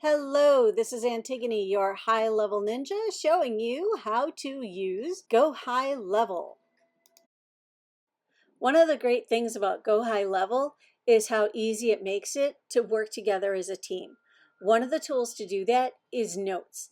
Hello, this is Antigone, your high-level ninja, showing you how to use Go High Level. One of the great things about Go High Level is how easy it makes it to work together as a team. One of the tools to do that is notes.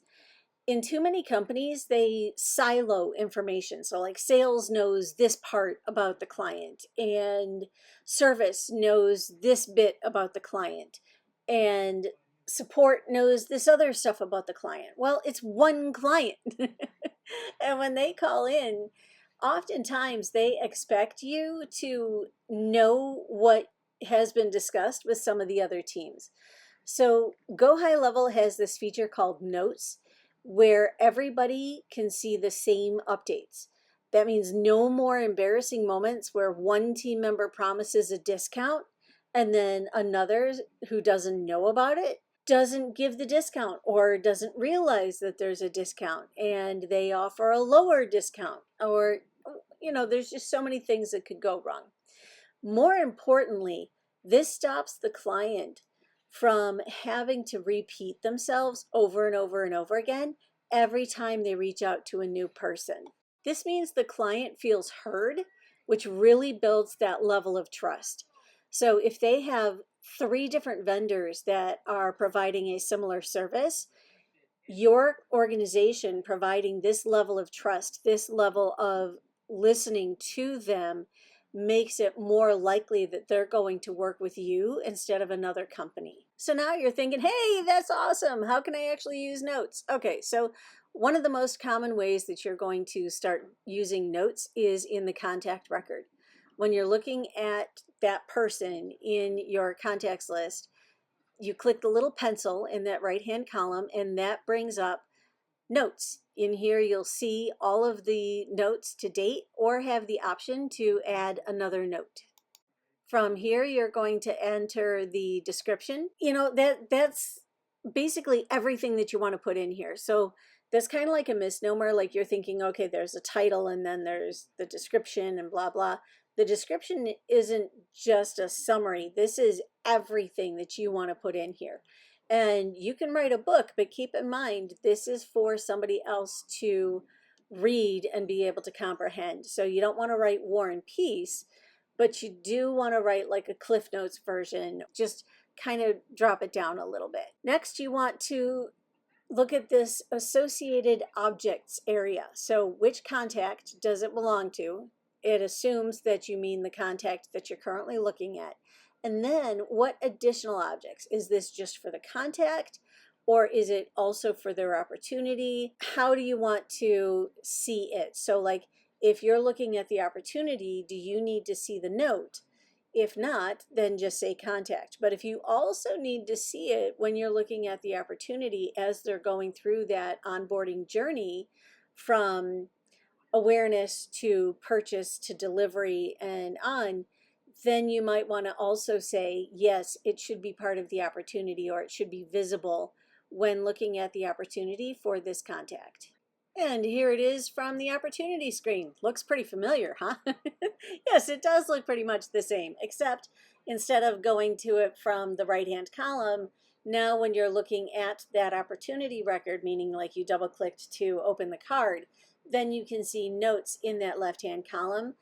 In too many companies, they silo information. So like sales knows this part about the client and service knows this bit about the client and support knows this other stuff about the client. Well, it's one client. And when they call in, oftentimes they expect you to know what has been discussed with some of the other teams. So Go High Level has this feature called Notes, where everybody can see the same updates. That means no more embarrassing moments where one team member promises a discount and then another who doesn't know about it doesn't give the discount or doesn't realize that there's a discount and they offer a lower discount, or there's just so many things that could go wrong. More importantly, this stops the client from having to repeat themselves over and over and over again every time they reach out to a new person. This means the client feels heard, which really builds that level of trust. So if they have 3 different vendors that are providing a similar service, your organization providing this level of trust, this level of listening to them, makes it more likely that they're going to work with you instead of another company. So now you're thinking, hey, that's awesome. How can I actually use notes? Okay, so one of the most common ways that you're going to start using notes is in the contact record. When you're looking at that person in your contacts list, you click the little pencil in that right-hand column, and that brings up notes. In here, you'll see all of the notes to date or have the option to add another note. From here, you're going to enter the description. That's basically everything that you want to put in here. So that's kind of like a misnomer. Like you're thinking, okay, there's a title and then there's the description and blah, blah. The description isn't just a summary. This is everything that you want to put in here. And you can write a book, but keep in mind, this is for somebody else to read and be able to comprehend. So you don't want to write War and Peace, but you do want to write like a Cliff Notes version. Just kind of drop it down a little bit. Next, you want to look at this associated objects area. So which contact does it belong to? It assumes that you mean the contact that you're currently looking at. And then what additional objects? Is this just for the contact, or is it also for their opportunity? How do you want to see it? So like if you're looking at the opportunity, do you need to see the note? If not, then just say contact. But if you also need to see it when you're looking at the opportunity as they're going through that onboarding journey from awareness to purchase to delivery and on, then you might want to also say, yes, it should be part of the opportunity, or it should be visible when looking at the opportunity for this contact. And here it is from the opportunity screen. Looks pretty familiar, huh? Yes, it does look pretty much the same, except instead of going to it from the right-hand column, now when you're looking at that opportunity record, meaning like you double-clicked to open the card, then you can see notes in that left-hand column.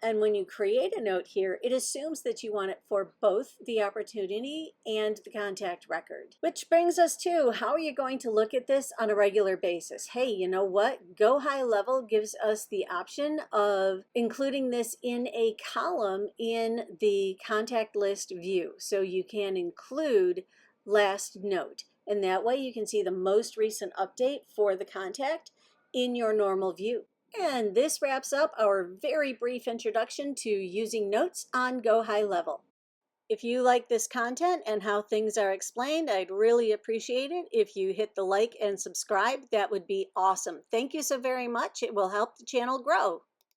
And when you create a note here, it assumes that you want it for both the opportunity and the contact record. Which brings us to, how are you going to look at this on a regular basis? Hey, you know what? Go High Level gives us the option of including this in a column in the contact list view. So you can include last note. And that way you can see the most recent update for the contact in your normal view. And this wraps up our very brief introduction to using notes on Go High Level. If you like this content and how things are explained, I'd really appreciate it if you hit the like and subscribe. That would be awesome. Thank you so very much. It will help the channel grow.